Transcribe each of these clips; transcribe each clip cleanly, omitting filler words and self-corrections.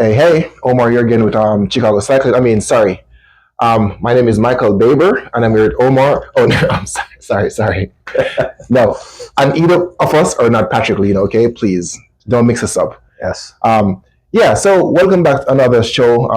Hey, Omar here again with Chicago Cyclist. Sorry. My name is Michael Baber, and I'm here with Omar. Oh no, I'm sorry. No, and either of us are not Patrick Lino. Okay, please don't mix us up. Yes. Yeah. So welcome back to another show.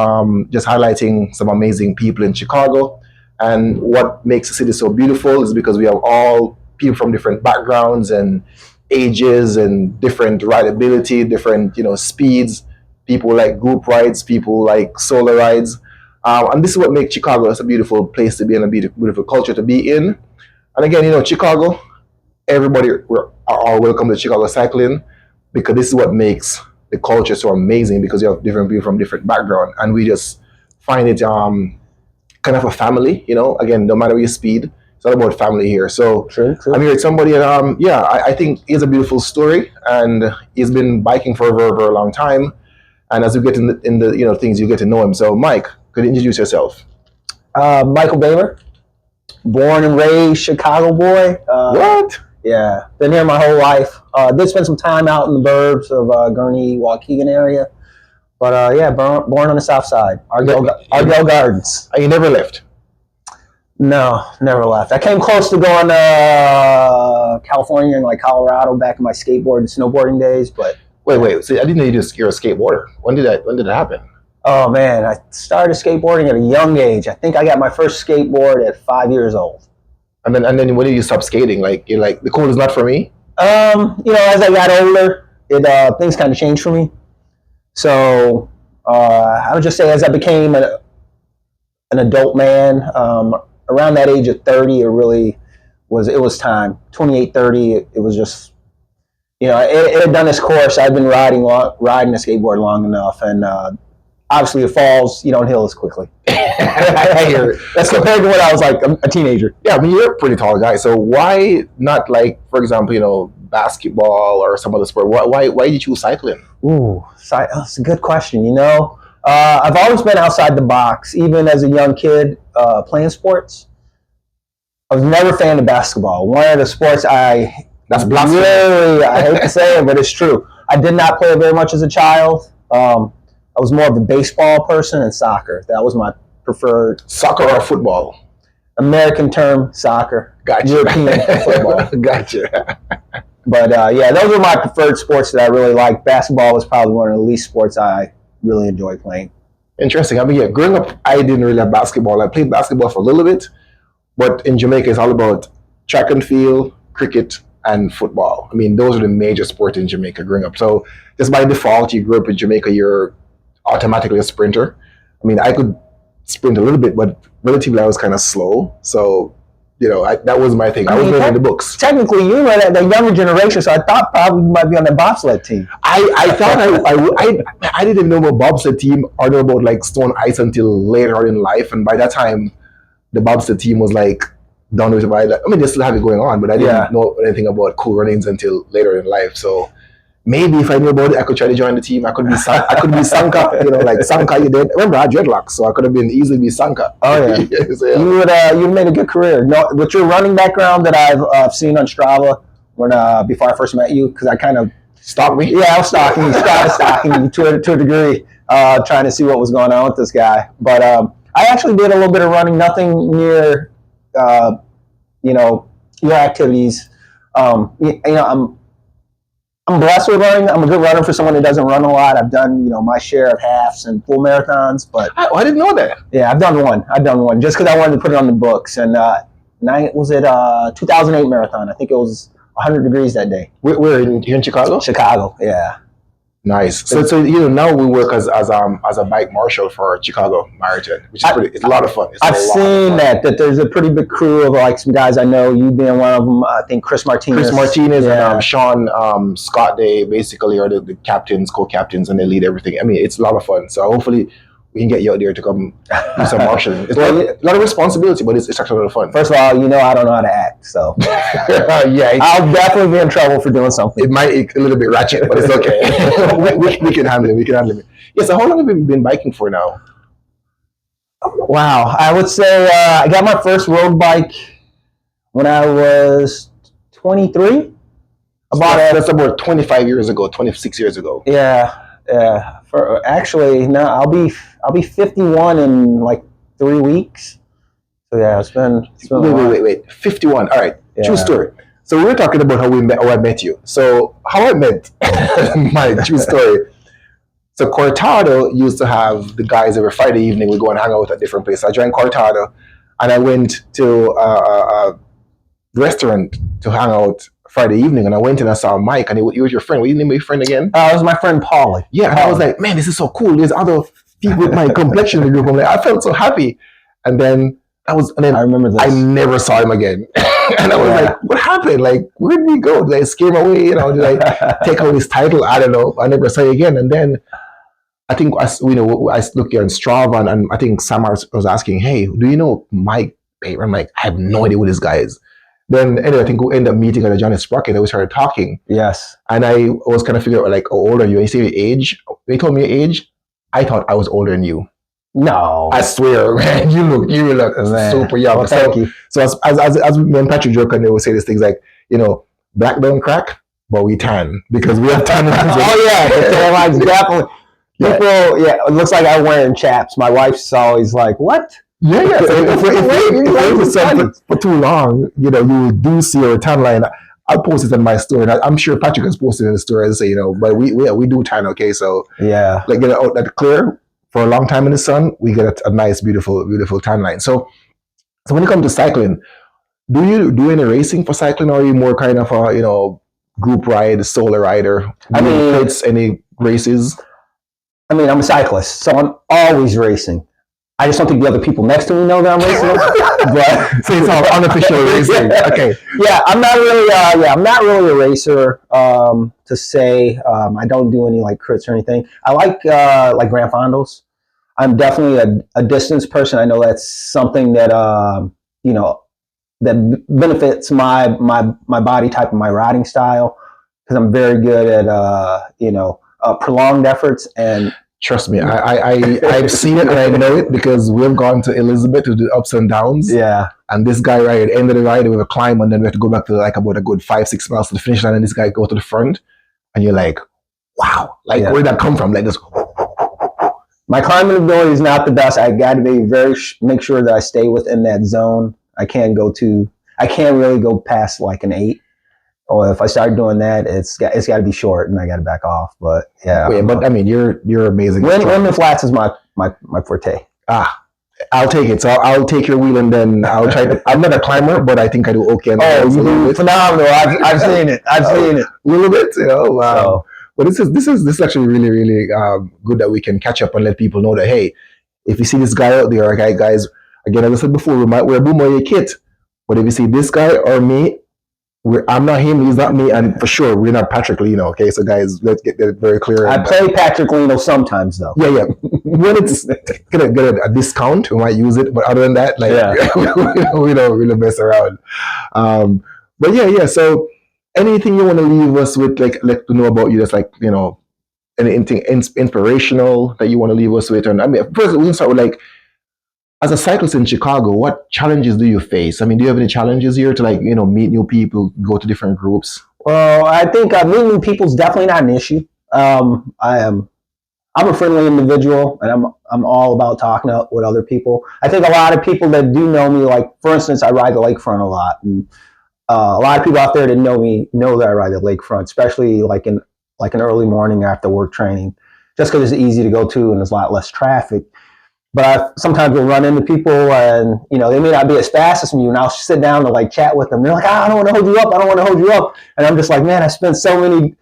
Just highlighting some amazing people in Chicago, and what makes the city so beautiful is because we have all people from different backgrounds and ages and different rideability, different speeds. People like group rides, people like solo rides. And this is what makes Chicago a beautiful place to be and a beautiful culture to be in. And again, Chicago, everybody are welcome to Chicago cycling because this is what makes the culture so amazing because you have different people from different background. And we just find it kind of a family, again, no matter your speed, it's all about family here. So True. I'm here with somebody, and I think he has a beautiful story, and he's been biking for a very, very long time. And as you get in the things, you get to know him. So, Mike, could you introduce yourself? Michael Baylor, born and raised Chicago boy. What? Yeah, been here my whole life. Did spend some time out in the burbs of Gurnee, Waukegan area. But yeah, born on the south side, Argyle Gardens. And you never left? No, never left. I came close to going to California and like Colorado back in my skateboard and snowboarding days, but Wait. So I didn't know you're a skateboarder. When did that happen? oh man, I started skateboarding at a young age. I think I got my first skateboard at 5 years old. And then when did you stop skating? Like you're like, the cold is not for me? As I got older, things kind of changed for me. So I would just say as I became an adult man, around that age of 30, it was time. 28, 30, it was just, it had done its course. I've been riding a skateboard long enough, and obviously it falls, you don't heal as quickly. I hear it. That's compared to when I was like a teenager. Yeah, you're a pretty tall guy. So why not, like, for example, basketball or some other sport? Why did you choose cycling? Ooh, that's a good question. I've always been outside the box, even as a young kid playing sports. I was never a fan of basketball. One of the sports That's blasphemy. really, I hate to say it, but it's true. I did not play it very much as a child. I was more of a baseball person and soccer. That was my preferred. Soccer or football? American term, soccer. Gotcha. European football. Gotcha. But yeah, those were my preferred sports that I really liked. Basketball was probably one of the least sports I really enjoyed playing. Interesting. Growing up, I didn't really have basketball. I played basketball for a little bit, but in Jamaica, it's all about track and field, cricket, and football. Those are the major sports in Jamaica growing up. So just by default, you grew up in Jamaica, you're automatically a sprinter. I could sprint a little bit, but relatively I was kind of slow. So, that was my thing. I was reading the books. Technically, you were the younger generation, so I thought probably you might be on the bobsled team. I thought I didn't know about bobsled team or know about like stone ice until later on in life. And by that time, the bobsled team was like done with it. They still have it going on, but I didn't know anything about cool runnings until later in life. So maybe if I knew about it, I could try to join the team. I could be Sanka, like Sanka. You did. Remember, I had dreadlocks, so I could have been easily be Sanka. Oh yeah, so, yeah. You made a good career. No, with your running background that I've seen on Strava before I first met you, because I kind of stalked me. Yeah, I was stalking you, stalking you to a degree, trying to see what was going on with this guy. But I actually did a little bit of running, nothing near, your activities. I'm blessed with running. I'm a good runner for someone who doesn't run a lot. I've done, my share of halves and full marathons, but I didn't know that. Yeah, I've done one just because I wanted to put it on the books. And was it 2008 marathon? I think it was 100 degrees that day. We're in Chicago. Chicago, yeah. Nice. So now we work as a bike marshal for Chicago Marathon, which is it's a lot of fun. I've seen that there's a pretty big crew of like some guys I know. You being one of them. I think Chris Martinez and Sean Scott. They basically are the captains, co-captains, and they lead everything. It's a lot of fun. So hopefully we can get you out there to come do some marshalling. It's a lot of responsibility, but it's actually a lot of fun. First of all, I don't know how to act, so yeah, I'll definitely be in trouble for doing something. It might be a little bit ratchet, but it's okay. we can handle it. Yeah, so how long have you been biking for now? Wow, I would say I got my first road bike when I was 23. That's about 25 years ago, 26 years ago. Yeah. Yeah. For actually, no, I'll be 51 in like 3 weeks. So yeah, it's been a lot. Wait. 51. All right. True Yeah. story. So we were talking about how I met you. So how I met my true story. So Cortado used to have the guys every Friday evening. We go and hang out at different places. I joined Cortado, and I went to a restaurant to hang out Friday evening. And I went and I saw Mike, and he was your friend. What you name your friend again? It was my friend Paulie. Yeah, and I was like, man, this is so cool. There's other people with my complexion in the group. I'm like, I felt so happy. And then I remember this. I never saw him again. And I was like, what happened? Like, where did he go? Did I scare him away? Did I take out his title? I don't know. I never saw him again. And then I think I looked on Strava, and I think Sam was asking, hey, do you know Mike Baber? I'm like, I have no idea who this guy is. Then anyway, I think we ended up meeting at a Johnny Sprocket, and we started talking. Yes. And I was kind of figuring out, like, how old are you? And you say your age. They told me your age. I thought I was older than you. No. I swear, man, you look super young. Well, thank you. So as me and Patrick joke, and they would say these things like, black don't crack, but we tan because we have tan lines. Oh yeah, the tan lines definitely. People, it looks like I'm wearing chaps. My wife's always like, "What?" Yeah. So if we're with something for too long, you do see your tan line. I'll post it in my story. And I'm sure Patrick has posted in the story and say, but we do tan, okay? So yeah, like get it out that clear for a long time in the sun, we get a nice, beautiful, beautiful tan line. So when it comes to cycling, do you do any racing for cycling, or are you more kind of a group ride, solo rider? Any races? I mean, I'm a cyclist, so I'm always racing. I just don't think the other people next to me know that I'm racing. But so it's all unofficial racing. Okay. Yeah, I'm not really a racer. To say I don't do any like crits or anything. I like Grand Fondos. I'm definitely a distance person. I know that's something that that benefits my body type and my riding style, because I'm very good at prolonged efforts. And trust me, I've seen it and I know it, because we've gone to Elizabeth to do ups and downs. Yeah. And this guy right at the end of the ride, we have a climb, and then we have to go back to like about a good 5-6 miles to the finish line, and this guy go to the front, and you're like, wow, like where did that come from? Like this. My climbing ability is not the best. I got to be make sure that I stay within that zone. I can't really go past like an 8. Or if I start doing that, it's got to be short, and I got to back off. But yeah. But I mean, you're amazing. Wind and flats is my forte. I'll take it. So I'll take your wheel, and then I'll try to. I'm not a climber, but I think I do okay. You do phenomenal. I've seen it. I've seen it a little bit. So, but this is actually really, really good that we can catch up and let people know that, hey, if you see this guy out there, okay, guys, again, as I said before, we might wear a Boomer kit, but if you see this guy or me, I'm not him, he's not me, and for sure we're not Patrick Leno. Okay, so guys, let's get that very clear. I play Patrick Leno sometimes, though. Yeah. When it's gonna get a discount, we might use it, but other than that, like we don't really mess around. But yeah. So anything you want to leave us with, like, let to know about you, that's like anything inspirational that you want to leave us with? And I mean, first we can start with, like, as a cyclist in Chicago, what challenges do you face? I mean, do you have any challenges here to, like, meet new people, go to different groups? Well, I think meeting new people is definitely not an issue. I'm a friendly individual, and I'm all about talking with other people. I think a lot of people that do know me, like, for instance, I ride the Lakefront a lot, and a lot of people out there that know me know that I ride the Lakefront, especially like in an early morning after work training, just because it's easy to go to and there's a lot less traffic. But I sometimes will run into people, and they may not be as fast as me, and I'll sit down to like chat with them. They're like, I don't want to hold you up. I don't want to hold you up. And I'm just like, man, I spent so many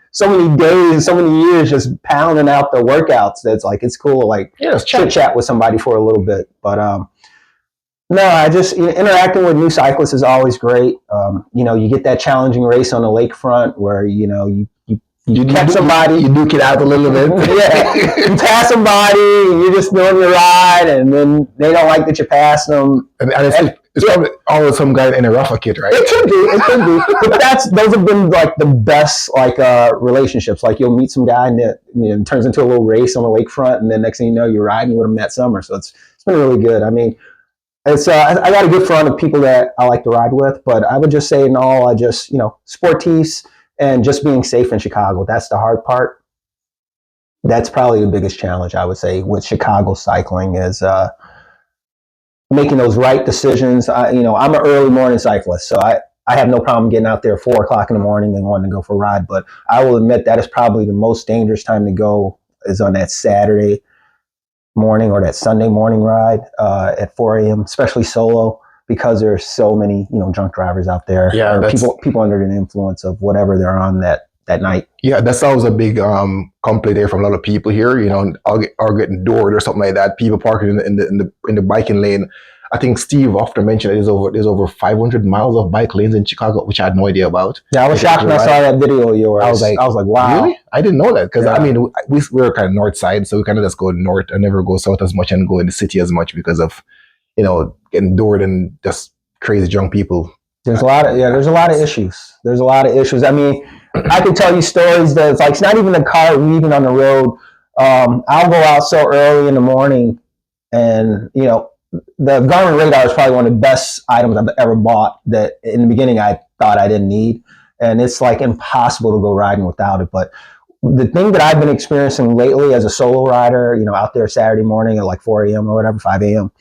days, so many years just pounding out the workouts. That's like, it's cool to like chit chat with somebody for a little bit. But no, I just interacting with new cyclists is always great. You get that challenging race on the Lakefront where you catch somebody, you duke it out a little bit. Yeah, you pass somebody, you're just doing your ride, and then they don't like that you pass them. And it's probably always some guy in a rougher kit, right? It could be. But those have been like the best relationships. Like, you'll meet some guy, and it turns into a little race on the Lakefront, and then next thing you know, you're riding with them that summer. So it's been really good. I mean, it's I got a good front of people that I like to ride with, but I would just say in all, I just sportives. And just being safe in Chicago, that's the hard part. That's probably the biggest challenge, I would say, with Chicago cycling is making those right decisions. I'm an early morning cyclist, so I have no problem getting out there at 4 o'clock in the morning and wanting to go for a ride. But I will admit that is probably the most dangerous time to go is on that Saturday morning or that Sunday morning ride at 4 a.m., especially solo, because there's so many drunk drivers out there. Yeah, or people under the influence of whatever they're on that night. Yeah, that's always a big complaint there from a lot of people here. Are getting doored or something like that. People parking in the biking lane. I think Steve often mentioned that there's over 500 miles of bike lanes in Chicago, which I had no idea about. Yeah, I was shocked when I saw that video of yours. I was like, wow, really? I didn't know that because we're kind of north side, so we kind of just go north and never go south as much and go in the city as much because of getting doored and just crazy drunk people. There's a lot of issues. There's a lot of issues. I mean, I can tell you stories that it's not even a car leaving on the road. I'll go out so early in the morning, and the Garmin radar is probably one of the best items I've ever bought. That in the beginning I thought I didn't need, and it's like impossible to go riding without it. But the thing that I've been experiencing lately as a solo rider, out there Saturday morning at like 4 a.m. or whatever, 5 a.m.,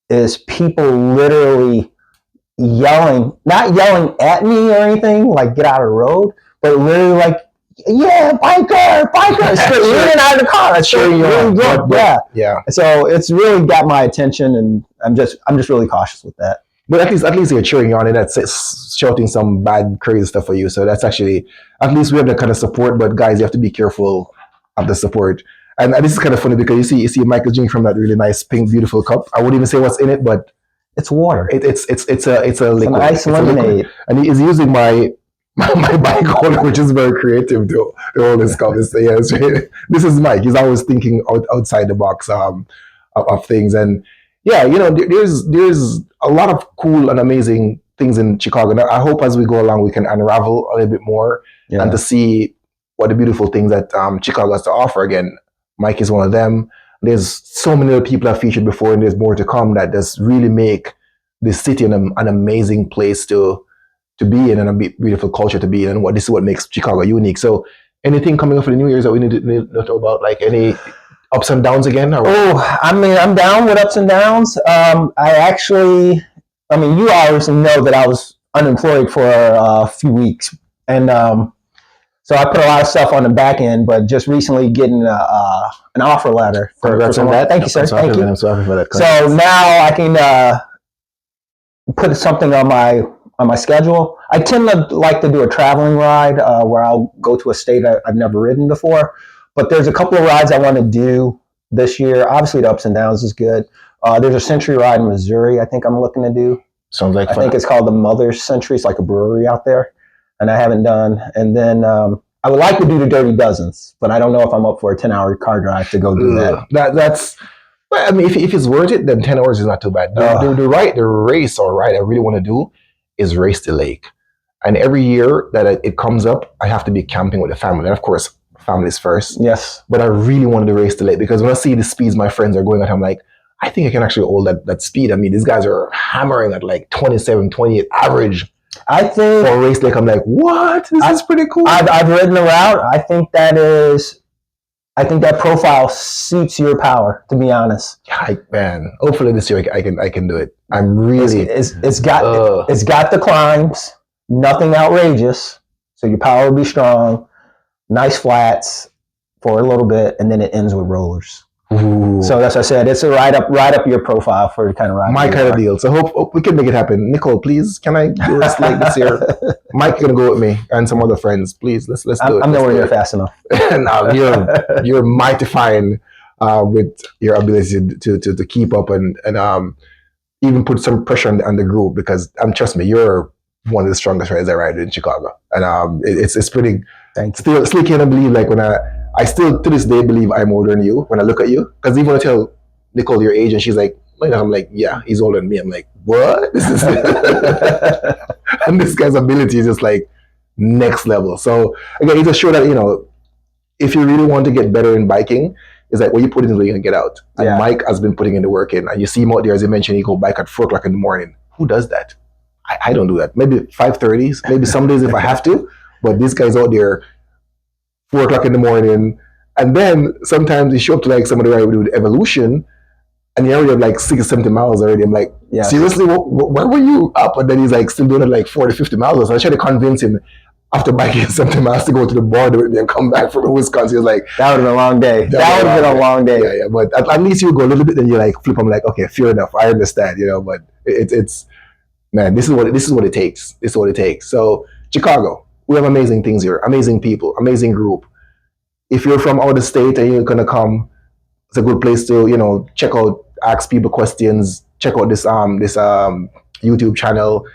is people literally yelling, not yelling at me or anything, like get out of the road, but literally like, yeah, biker, leaning out of the car. That's really drunk. Yeah. So it's really got my attention, and I'm just really cautious with that. But at least they're cheering you on, and that's shouting some bad, crazy stuff for you. So that's actually, at least we have that kind of support. But guys, you have to be careful of the support. And this is kind of funny because you see Michael drinking from that really nice pink, beautiful cup. I wouldn't even say what's in it, but it's water. It's a liquid. Nice lemonade. And he is using my bike holder, which is very creative to hold his cup. This is Mike. He's always thinking outside the box of things. And yeah, there's a lot of cool and amazing things in Chicago. Now, I hope as we go along, we can unravel a little bit more and to see what the beautiful things that Chicago has to offer. Again, Mike is one of them. There's so many other people I've featured before, and there's more to come that just really make this city an amazing place to be in, and a beautiful culture to be in. And this is what makes Chicago unique. So anything coming up for the New Year's that we need to know about, like any ups and downs again? Or? Oh, I mean, I'm down with ups and downs. You obviously know that I was unemployed for a few weeks. And so I put a lot of stuff on the back end, but just recently getting an offer letter for some of that. Thank you, sir. Thank you. I'm so happy for that. So now I can put something on my schedule. I tend to like to do a traveling ride where I'll go to a state I've never ridden before. But there's a couple of rides I want to do this year. Obviously, the ups and downs is good. There's a Century ride in Missouri I think I'm looking to do. Sounds like fun. I think it's called the Mother's Century. It's like a brewery out there, and I haven't done. And then I would like to do the Dirty Dozens, but I don't know if I'm up for a 10-hour car drive to go do that. That's. Well, I mean, if it's worth it, then 10 hours is not too bad. The race or ride I really want to do is Race the Lake. And every year that it comes up, I have to be camping with the family. And of course, families first. Yes. But I really wanted to Race the Lake because when I see the speeds my friends are going at, I'm like, I think I can actually hold that speed. I mean, these guys are hammering at like 27, 28 average. I think for Race Lake, I'm like, what? This is pretty cool. I've ridden the route. I think that profile suits your power, to be honest. Yeah, man. Hopefully this year I can do it. I'm really. It's got the climbs, nothing outrageous, so your power will be strong. Nice flats for a little bit, and then it ends with rollers. Ooh. So that's what I said. It's a right up your profile for the kind of ride. My kind of deal. So hope we can make it happen. Nicole, please, can I do Race Lake this year? Mike gonna go with me and some other friends. Please, let's do it. I'm nowhere near fast enough. No, you're mighty fine with your ability to keep up and even put some pressure on the group because trust me, you're one of the strongest riders I ride in Chicago, and it's pretty. Still can't believe like when I still to this day believe I'm older than you when I look at you because even when I tell Nicole your age and she's like, I'm like, yeah, he's older than me. I'm like, what? This is and this guy's ability is just like next level. So again, it just shows that if you really want to get better in biking, it's like what you put in is what you're gonna get out. And Mike has been putting in the work in, and you see him out there as you mentioned. He go bike at 4 o'clock in the morning. Who does that? I don't do that. Maybe 5:30, maybe some days if I have to. But this guy's out there 4 o'clock in the morning, And then sometimes you show up to like somebody right with Evolution, and you already have like 60, 70 miles already. I'm like, Yes. seriously, where were you up? And then he's like still doing it like 40, 50 miles. So I tried to convince him after biking 70 miles to go to the border with me and come back from Wisconsin. He was like, That would have been a long day. That would have been a long day. Yeah, yeah. But at least you go a little bit, then you like flip. I'm like, okay, fair enough. I understand, you know. But it's man, this is what it takes. This is what it takes. So Chicago, we have amazing things here, amazing people, amazing group. If you're from out of state and you're gonna come, it's a good place to check out, ask people questions, check out this YouTube channel.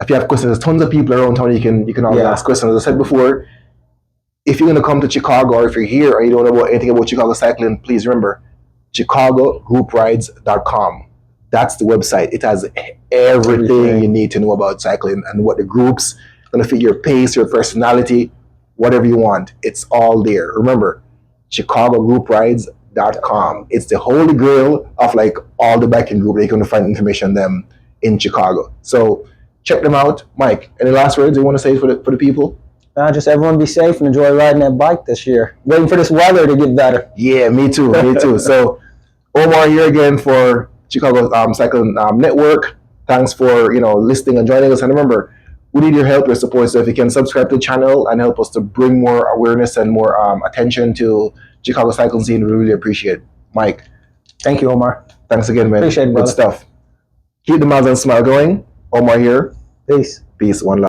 If you have questions, there's tons of people around town you can always ask questions. As I said before, if you're gonna come to Chicago, or if you're here and you don't know about anything about Chicago cycling, please remember ChicagoGroupRides.com. That's the website. It has everything you need to know about cycling and what the groups gonna fit your pace, your personality, whatever you want. It's all there. Remember, ChicagoGroupRides.com. It's the holy grail of like all the biking group that you can find information on them in Chicago. So check them out. Mike, any last words you want to say for the people? Just everyone be safe and enjoy riding that bike this year. Waiting for this weather to get better. Yeah, me too. Me too. So Omar here again for Chicago Cycling Network. Thanks for listening and joining us. And remember, we need your help, your support. So if you can subscribe to the channel and help us to bring more awareness and more attention to Chicago cycling scene, we really appreciate it. Mike, thank you, Omar. Thanks again, man. Appreciate it, brother. Good stuff. Keep the miles and smile going. Omar here. Peace. Peace. One love.